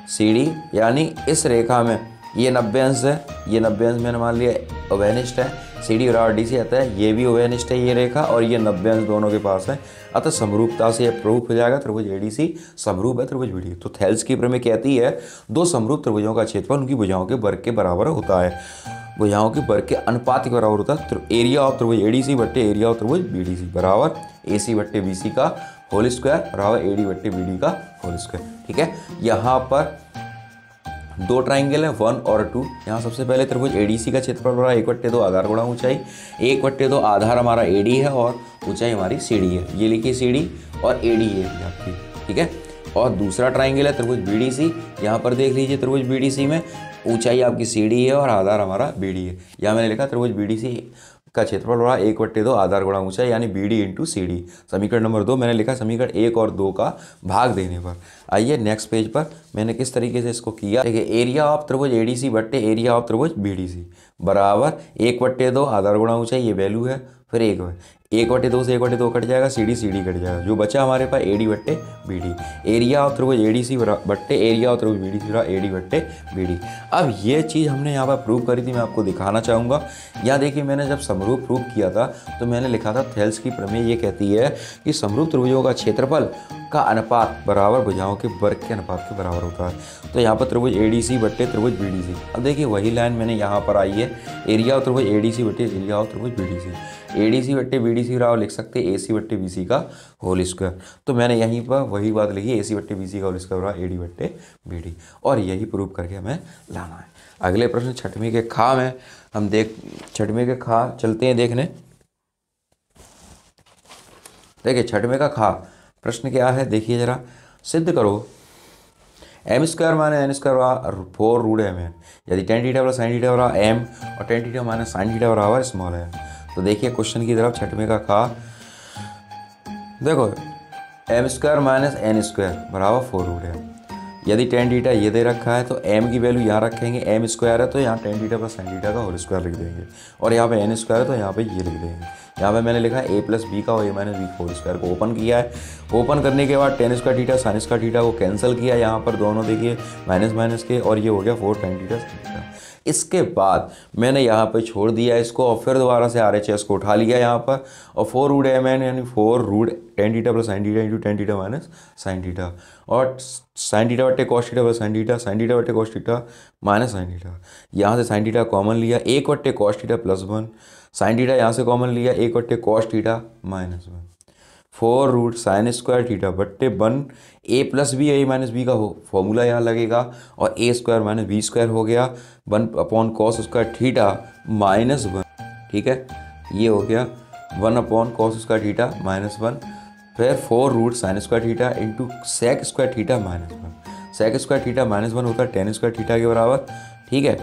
CD, यानी इस रेखा में ये 90 अंश है, ये 90 अंश मैंने मान लिया उभयनिष्ठ है। CD बराबर DC आता है, ये भी उभयनिष्ठ है ये रेखा, और ये 90 अंश दोनों के पास है। अतः समरूपता से यह प्रूफ हो जाएगा त्रिभुज ADC समरूप है त्रिभुज BDC। तो थेल्स की प्रमेय कहती है दो समरूप त्रिभुजों का क्षेत्रफल उनकी भुजाओं के वर्ग के बराबर होता है, भुजाओं के वर्ग के अनुपात के बराबर होता है। एरिया ऑफ त्रिभुज ADC बट्टे एरिया ऑफ त्रिभुज BDC बराबर AC बट्टे BC का होल स्क्वायर बराबर AD बट्टे BD का होल स्क्वायर। ठीक है, यहाँ पर दो ट्राइंगल है 1 और 2। यहाँ सबसे पहले त्रिभुज ADC का क्षेत्रफल बराबर 1/2 आधार गुणा ऊंचाई, 1/2 आधार हमारा AD है और ऊंचाई हमारी CD है। ये लिखिए CD और AD ये आपकी। ठीक है, और दूसरा ट्राइंगल है त्रिभुज BDC। यहाँ पर देख लीजिए त्रिभुज BDC में ऊंचाई आपकी CD है और आधार हमारा BD है। यहाँ मैंने लिखा त्रिभुज BDC का क्षेत्रफल बड़ा 1/2 आधार गुणा ऊंचाई, यानी BD इंटू CD। समीकरण नंबर 2 मैंने लिखा समीकरण 1 और 2 का भाग देने पर। आइए नेक्स्ट पेज पर मैंने किस तरीके से इसको किया। देखिए एरिया ऑफ त्रिभुज ADC बट्टे एरिया ऑफ त्रिभुज BDC बराबर 1/2 आधार गुणा ऊंचाई, ये वैल्यू है, फिर 1/2 से 1/2 कट जाएगा, CD कट जाएगा, जो बचा हमारे पास AD बट्टे BD। एरिया ऑफ त्रिभुज ADC बट्टे एरिया ऑफ त्रिभुज BDC बराबर AD बट्टे BD। अब ये चीज़ हमने यहाँ पर प्रूव करी थी, मैं आपको दिखाना चाहूँगा। यहाँ देखिए मैंने जब समरूप प्रूव किया था तो मैंने लिखा था थेल्स की प्रमेय ये कहती है कि समरूप त्रिभुजों का क्षेत्रफल का अनुपात बराबर भुजाओं के वर्ग के अनुपात के बराबर होता है। तो यहाँ पर त्रिभुज ADC बट्टे त्रिभुज BDC। अब देखिए वही लाइन मैंने यहाँ पर आई है, एरिया ऑफ त्रिभुज ADC बट्टे एरिया ऑफ त्रिभुज BDC। ADC बट्टे BDC बराबर लिख सकते हैं AC बट्टे BC का होल स्क्वायर। तो मैंने यहीं पर वही बात लिखी, AC बट्टे BC का होल स्क्वायर बराबर AD बट्टे BD, और यही प्रूव करके हमें लाना है। अगले प्रश्न छठवीं के खा में हम छठवीं के खा चलते हैं देखने। देखिए छठवें का खा प्रश्न क्या है, देखिए जरा, सिद्ध करो m square minus n square बराबर 4 रूट mn, यदि tan theta plus sin theta बराबर m और tan theta minus sin theta बराबर स्मॉल है। तो देखिए क्वेश्चन की तरफ छठवें का खा, देखो m square minus n square बराबर 4 रूट है। यदि tan थीटा ये दे रखा है तो m की वैल्यू यहाँ रखेंगे, m स्क्वायर है तो यहाँ tan theta plus sin theta का होल स्क्वायर लिख देंगे, और यहाँ पे n स्क्वायर है तो यहाँ पे ये लिख देंगे। यहाँ पे मैंने लिखा है a प्लस बी का और a minus B whole square को ओपन किया है। ओपन करने के बाद tan square theta sin square theta को कैंसिल किया, यहाँ पर दोनों देखिए माइनस माइनस के, और ये हो गया 4 tan थीटा sin थीटा। इसके बाद मैंने यहाँ पे छोड़ दिया इसको और फिर दोबारा से RHS को उठा लिया यहाँ पर, और 4 रूट mn यानी 4 root tan theta plus sin theta into tan theta minus sin theta, और sin थीटा बट्टे cos theta plus sin theta, sin theta बट्टे cos theta minus sin theta. यहाँ से sin थीटा कॉमन लिया, 1 बट्टे cos theta plus 1, sin theta यहाँ से कॉमन लिया, 1 बट्टे cos theta minus 1, 4 root sin square theta बट्टे 1 a plus B a minus B का फॉर्मूला यहाँ लगेगा, और a square minus B square हो गया 1 upon cos square theta minus 1। ठीक है, ये हो गया 1 upon cos square theta minus 1, फिर 4 root sin square theta into sec square theta minus 1। sec square theta minus 1 होता है tan स्क्वायर थीटा के बराबर। ठीक है,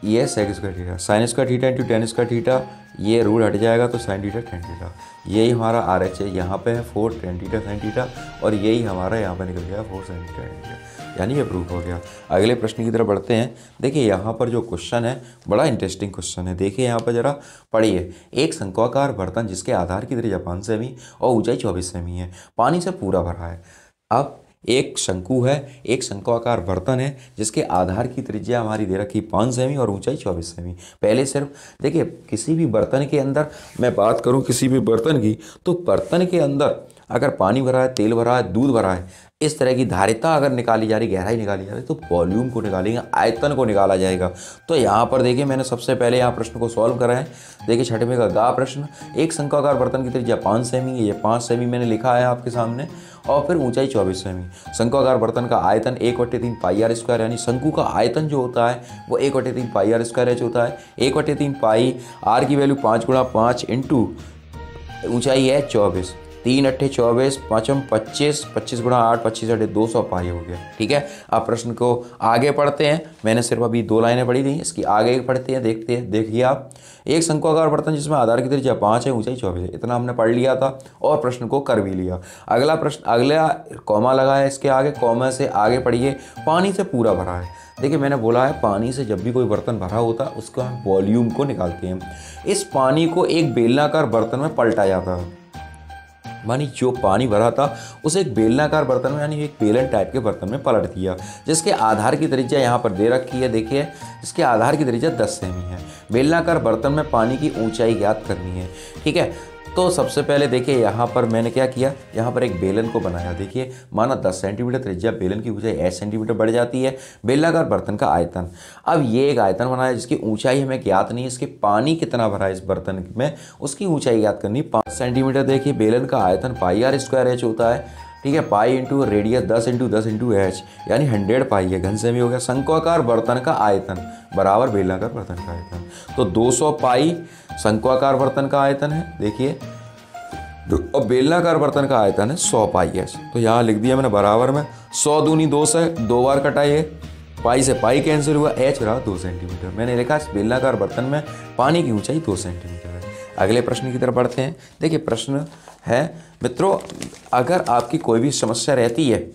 ये sec square theta, sine square theta into tan square theta, ये रूल हट जाएगा तो साइन थीटा टेन थीटा, यही हमारा आर एच है, यहाँ पे है 4 टेन थीटा साइन थीटा, और यही हमारा यहाँ पे निकल गया 4 साइन थीटा टेन थीटा, यानी ये प्रूफ हो गया। अगले प्रश्न की तरफ बढ़ते हैं। देखिए यहाँ पर जो क्वेश्चन है बड़ा इंटरेस्टिंग क्वेश्चन है। देखिए यहाँ पर जरा पढ़िए, एक शंक्वाकार बर्तन जिसके आधार की त्रिज्या 5 सेमी और ऊंचाई 24 सेमी है, पानी से पूरा भरा है। अब एक शंकु है, एक शंक्वाकार बर्तन है जिसके आधार की त्रिज्या हमारी दे रखी 5 सेमी और ऊंचाई 24 सेमी। पहले सिर्फ देखिए किसी भी बर्तन के अंदर मैं बात करूं किसी भी बर्तन की, तो बर्तन के अंदर अगर पानी भरा है, तेल भरा है, दूध भरा है, इस तरह की धारिता अगर निकाली जा रही, गहराई निकाली जा रही, तो वॉल्यूम को निकालेंगे, आयतन को निकाला जाएगा। तो यहाँ पर देखिए मैंने सबसे पहले यहाँ प्रश्न को सॉल्व करा है। देखिए छठवें का गा प्रश्न, एक शंक्वाकार बर्तन की त्रिज्या 5 सेमी है, ये 5 सेमी मैंने लिखा है आपके सामने, और फिर ऊंचाई 24 सेमी। शंक्वाकार बर्तन का आयतन 1/3 पाई आर स्क्वायर, यानी शंकु का आयतन जो होता है वो 1/3 पाई आर स्क्वायर एच होता है। 1/3 पाई, आर की वैल्यू 5 × 5 इंटू ऊंचाई है 24, 3 × 8 24, 5 × 25, 25 × 8 25 × 200 पाई हो गया। ठीक है, आप प्रश्न को आगे पढ़ते हैं। मैंने सिर्फ अभी 2 लाइनें पढ़ी थी, इसकी आगे पढ़ते हैं, देखते हैं। देखिए आप, एक शंक्वाकार बर्तन जिसमें आधार की त्रिज्या 5 है, ऊंचाई 24 है, इतना हमने पढ़ लिया था और प्रश्न को कर भी लिया। अगला प्रश्न, अगला कॉमा लगा है इसके आगे, कॉमा से आगे पढ़िए, पानी से पूरा भरा है। देखिए मैंने बोला है पानी से जब भी कोई बर्तन भरा होता है उसका हम वॉल्यूम को निकालते हैं। इस पानी को एक बेलनाकार बर्तन में पलटा जाता है, मानी जो पानी भरा था उसे एक बेलनाकार बर्तन में, यानी एक बेलन टाइप के बर्तन में पलट दिया, जिसके आधार की त्रिज्या यहाँ पर दे रखी है। देखिए इसके आधार की त्रिज्या 10 सेमी है। बेलनाकार बर्तन में पानी की ऊंचाई ज्ञात करनी है। ठीक है, तो सबसे पहले देखिए यहाँ पर मैंने क्या किया, यहाँ पर एक बेलन को बनाया। देखिए माना 10 सेंटीमीटर त्रिज्या, बेलन की ऊंचाई 8 सेंटीमीटर बढ़ जाती है। बेलनाकार बर्तन का आयतन, अब ये एक आयतन बनाया जिसकी ऊंचाई हमें ज्ञात नहीं है, इसके पानी कितना भरा है इस बर्तन में उसकी ऊंचाई ज्ञात करनी 5 सेंटीमीटर। देखिए बेलन का आयतन पाई आर स्क्वायर एच होता है। ठीक है, पाई इंटू रेडियस 10 × 10 × एच, यानी 100 पाई है, घन सेमी हो गया। शंक्वाकार बर्तन का आयतन बराबर बेलनाकार बर्तन का आयतन, तो 200 पाई शंक्वाकार बर्तन का आयतन है। देखिए और बेलनाकार बर्तन का आयतन है 100 पाई एच, तो यहाँ लिख दिया मैंने बराबर में 100 दूनी 2 से 2 बार कटाइए, पाई से पाई कैंसिल हुआ, एच रहा 2 सेंटीमीटर। मैंने लिखा बेलनाकार बर्तन में पानी की ऊंचाई 2 सेंटीमीटर है। अगले प्रश्न की तरफ बढ़ते हैं। देखिए प्रश्न है मित्रों, अगर आपकी कोई भी समस्या रहती है,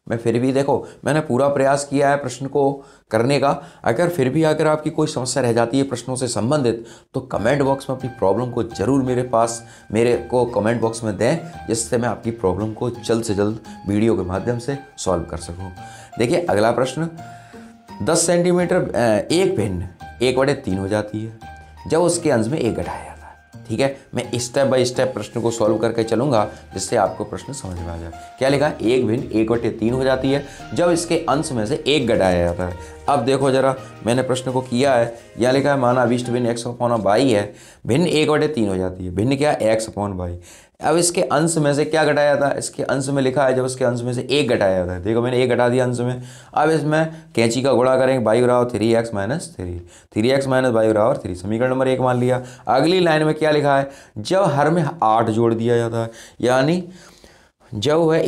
मैं फिर भी देखो मैंने पूरा प्रयास किया है प्रश्न को करने का, अगर फिर भी अगर आपकी कोई समस्या रह जाती है प्रश्नों से संबंधित, तो कमेंट बॉक्स में अपनी प्रॉब्लम को ज़रूर मेरे को कमेंट बॉक्स में दें, जिससे मैं आपकी प्रॉब्लम को जल्द से जल्द वीडियो के माध्यम से सॉल्व कर सकूं। देखिए अगला प्रश्न, 10 सेंटीमीटर एक भिन्न 1/3 हो जाती है जब उसके अंश में 1 घटाया जाता है। ठीक है, मैं स्टेप बाय स्टेप प्रश्न को सॉल्व करके चलूंगा जिससे आपको प्रश्न समझ में आ जाए। क्या लिखा, एक भिन्न 1/3 हो जाती है जब इसके अंश में से 1 घटाया जाता है। अब देखो जरा मैंने प्रश्न को किया है, यहाँ लिखा है माना अभिष्ट भिन्न x/y है, भिन्न 1/3 हो जाती है, भिन्न क्या x/y। अब इसके अंश में से क्या घटाया जाता है, इसके अंश में लिखा है जब इसके अंश में से 1 घटाया जाता है। देखो मैंने 1 घटा दिया अंश में। अब इसमें कैंची का गुणा करेंगे, y बराबर 3x - 3, 3x - y बराबर 3, समीकरण नंबर 1 मान लिया। अगली लाइन में क्या लिखा है, जब हर में 8 जोड़ दिया जाता है, यानी जब वह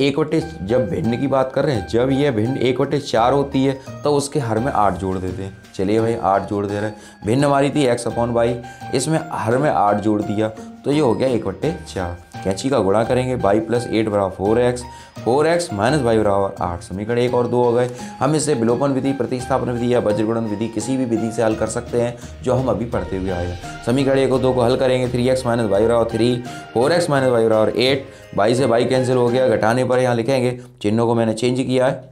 जब भिन्न की बात कर रहे हैं, जब यह भिन्न 1/4 होती है तो उसके हर में 8 जोड़ देते हैं। चलिए भाई 8 जोड़ दे रहे हैं। भिन्न हमारी थी x/y, इसमें हर में 8 जोड़ दिया तो ये हो गया 1/4। कैंची का गुणा करेंगे, y + 8 बराबर 4x, 4x - y बराबर 8, समीकरण 1 और 2 हो गए। हम इसे विलोपन विधि, प्रतिस्थापन विधि या वज्रगुणन विधि किसी भी विधि से हल कर सकते हैं जो हम अभी पढ़ते हुए आए हैं। समीकरण 1 और 2 को हल करेंगे, 3x - y बराबर 3, 4x - y बराबर 8, y से y कैंसिल हो गया। घटाने पर यहाँ लिखेंगे, चिन्हों को मैंने चेंज किया है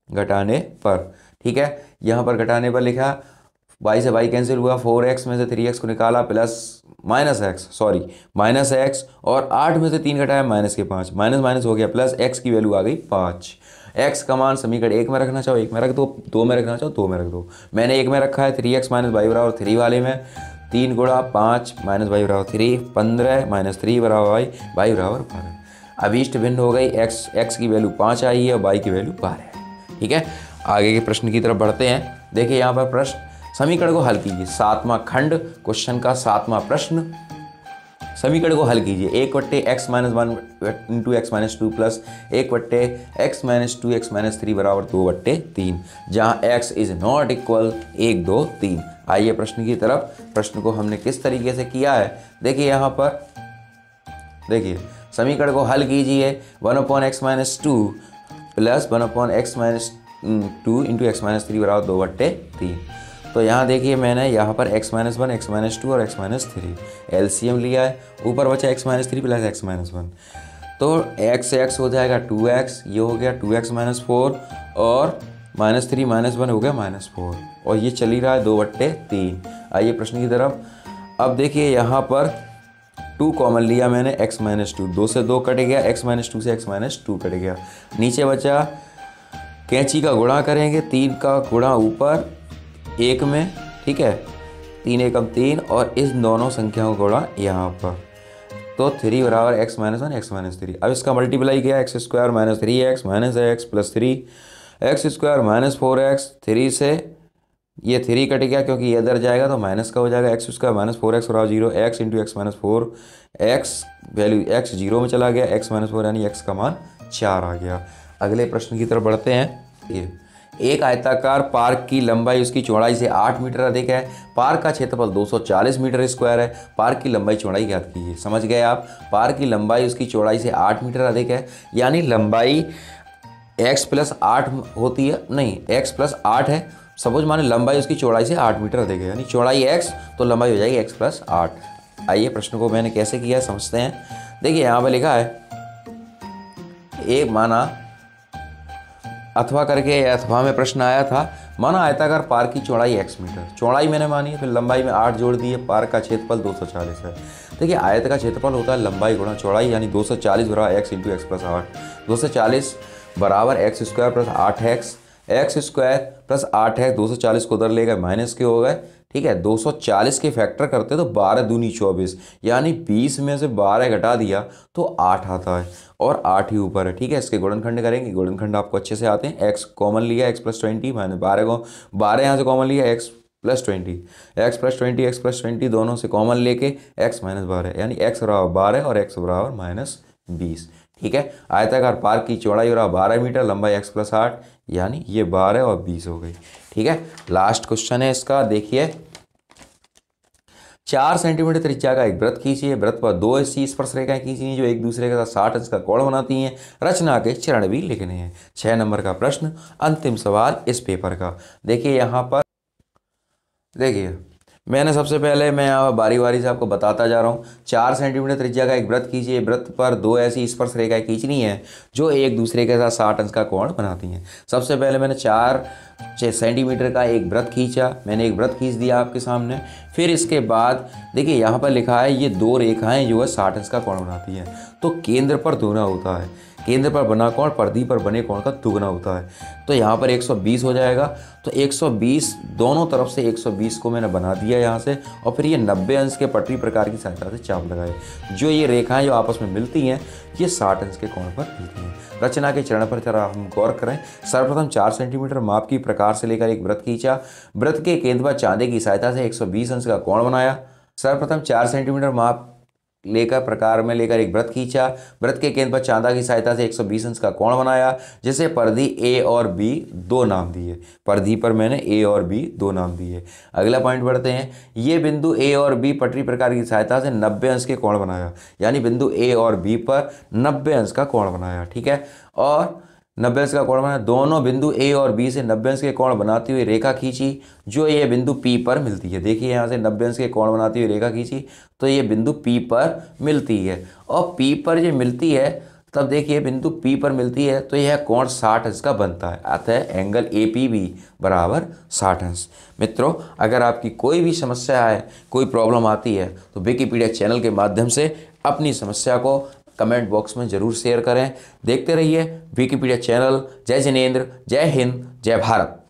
घटाने पर। ठीक है, यहाँ पर घटाने पर लिखा, y से y कैंसिल हुआ, 4x में से 3x को निकाला, माइनस x, और 8 में से 3 घटाया -5, माइनस हो गया, प्लस x की वैल्यू आ गई 5। x का मान समीकरण 1 में रखना चाहो 1 में रख दो, 2 में रखना चाहो 2 में रख दो। मैंने 1 में रखा है, 3x - y बराबर 3 वाले में 3 × 5 - y बराबर 3, 15 - 3 बराबर y बराबर 12। अभिष्ट भिन्न हो गई, x की वैल्यू 5 आई है और y की वैल्यू 12 है। ठीक है, आगे के प्रश्न की तरफ बढ़ते हैं। देखिए यहाँ पर प्रश्न, समीकरण को हल कीजिए। 7वां खंड, क्वेश्चन का 7वां प्रश्न, समीकरण को हल कीजिए। 1/x-1 into x-2 plus 1/x-2x-3 बराबर 2/3, जहाँ x इज नॉट इक्वल 1, 2, 3। आइए प्रश्न की तरफ। प्रश्न को हमने किस तरीके से किया है, देखिए यहाँ पर देखिए, समीकरण को हल कीजिए। 1/x-2 plus 1/x-2 into x-3 बराबर 2/3। तो यहाँ देखिए मैंने यहाँ पर x-1, x-2 और x-3 एलसीएम लिया है। ऊपर बचा x-3 प्लस x-1, तो x से x हो जाएगा 2x, ये हो गया 2x-4 और -3 -1 हो गया -4, और ये चली रहा है 2/3। आइए प्रश्न की तरफ। अब देखिए यहाँ पर 2 कॉमन लिया मैंने, x-2, 2 से 2 कट गया, x-2 से x-2 कट गया। नीचे बचा, कैंची का गुणा करेंगे, 3 का गुणा ऊपर 1 में, ठीक है, 3 एकम 3, और इस दोनों संख्याओं का गुणा यहाँ पर, तो 3 बराबर x-1 x-3। अब इसका मल्टीप्लाई किया, x² - 3x -x plus 3, x² - 4x, 3 से ये 3 कट गया क्योंकि ये इधर जाएगा तो माइनस का हो जाएगा, x² - 4x बराबर 0, x into x-4, x value x 0 में चला गया, x-4 यानी x का मान 4 आ गया। अगले प्रश्न की तरफ बढ़ते हैं। ये एक आयताकार पार्क की लंबाई उसकी चौड़ाई से 8 मीटर अधिक है। पार्क का क्षेत्रफल 240 मीटर स्क्वायर है। पार्क की लंबाई चौड़ाई ज्ञात कीजिए। समझ गए आप, पार्क की लंबाई उसकी चौड़ाई से 8 मीटर अधिक है, यानी लंबाई x + 8 होती है, नहीं x + 8 है। सपोज माने लंबाई उसकी चौड़ाई से 8 मीटर अधिक है, यानी चौड़ाई x तो लंबाई हो जाएगी x + 8। आइए प्रश्न को मैंने कैसे किया है समझते हैं। देखिए यहाँ पर लिखा है, एक माना अथवा करके, अथवा में प्रश्न आया था, माना आयताकार पार्क की चौड़ाई x मीटर, चौड़ाई मैंने मानी, फिर लंबाई में 8 जोड़ दिए, पार्क का क्षेत्रफल 240 है। देखिए आयत का क्षेत्रफल होता है लंबाई गुणा चौड़ाई, यानी 240 बराबर x इंटू x + 8, 240 बराबर x² + 8x, x² + 8x, 240 को उधर ले गए माइनस के हो गए, ठीक है। 240 के फैक्टर करते तो 12 दूनी 24, यानी 20 में से 12 घटा दिया तो 8 आता है, और 8 ही ऊपर है, ठीक है। इसके गुणनखंड करेंगे, गुणनखंड आपको अच्छे से आते हैं। x कॉमन लिया, x + 20 माइनस 12 को 12 यहाँ से कॉमन लिया, x + 20, x + 20, x + 20 दोनों से कॉमन लेके x - 12, यानी x बराबर 12 और x बराबर -20, ठीक है। आयताकार पार्क की चौड़ाई बराबर 12 मीटर, लंबाई x + 8, यानी ये 12 और 20 हो गई, ठीक है। लास्ट क्वेश्चन है इसका, देखिए 4 सेंटीमीटर त्रिज्या का एक वृत्त खींचिए। वृत्त पर 2 ऐसी स्पर्श रेखाएं खींचनी जो एक दूसरे के साथ 60 अंश का कोण बनाती हैं। रचना के चरण भी लिखने हैं। 6 नंबर का प्रश्न, अंतिम सवाल इस पेपर का। देखिए यहाँ पर देखिए, मैंने सबसे पहले मैं यहाँ बारी बारी से आपको बताता जा रहा हूँ। 4 सेंटीमीटर त्रिज्या का एक वृत्त खींचिए। वृत्त पर 2 ऐसी स्पर्श रेखाएं खींचनी है जो एक दूसरे के साथ 60 अंश का कोण बनाती हैं। सबसे पहले मैंने 4 सेंटीमीटर का एक वृत्त खींचा, मैंने एक वृत्त खींच दिया आपके सामने। फिर इसके बाद देखिए यहाँ पर लिखा है ये 2 रेखाएं जो है 60 अंश का कोण बनाती हैं, तो केंद्र पर दोगुना होता है। केंद्र पर बना कोण परिधि पर बने कोण का दुगना होता है, तो यहाँ पर 120 हो जाएगा। तो 120 दोनों तरफ से 120 को मैंने बना दिया यहाँ से, और फिर ये 90 अंश के पटरी प्रकार की सहायता से चाप लगाए। जो ये रेखाएं जो आपस में मिलती हैं ये 60 अंश के कोण पर मिलती हैं। रचना के चरण पर जरा हम गौर करें। सर्वप्रथम 4 सेंटीमीटर माप की प्रकार से लेकर एक वृत्त खींचा। वृत्त के केंद्र पर चांदे की सहायता से 120 अंश का कोण बनाया। सर्वप्रथम 4 सेंटीमीटर माप लेकर प्रकार में लेकर एक वृत्त खींचा। वृत्त के केंद्र पर चांदा की सहायता से 120 अंश का कोण बनाया, जिसे परिधि A और B 2 नाम दिए। परिधि पर मैंने A और B 2 नाम दिए। अगला पॉइंट बढ़ते हैं। ये बिंदु A और B पटरी प्रकार की सहायता से 90 अंश के कोण बनाया, यानी बिंदु A और B पर 90 अंश का कोण बनाया, ठीक है। और 90 अंश का कोण बनाया। दोनों बिंदु A और B से 90 अंश के कोण बनाती हुई रेखा खींची जो ये बिंदु P पर मिलती है। देखिए यहाँ से 90 अंश के कोण बनाती हुई रेखा खींची तो ये बिंदु P पर मिलती है, और P पर जो मिलती है तब देखिए बिंदु P पर मिलती है तो यह कोण 60 अंश का बनता है, अतः एंगल APB बराबर 60 अंश। मित्रों, अगर आपकी कोई भी समस्या है, कोई प्रॉब्लम आती है तो विकिपीडिया चैनल के माध्यम से अपनी समस्या को कमेंट बॉक्स में ज़रूर शेयर करें। देखते रहिए विकिपीडिया चैनल। जय जिनेंद्र, जय हिंद, जय भारत।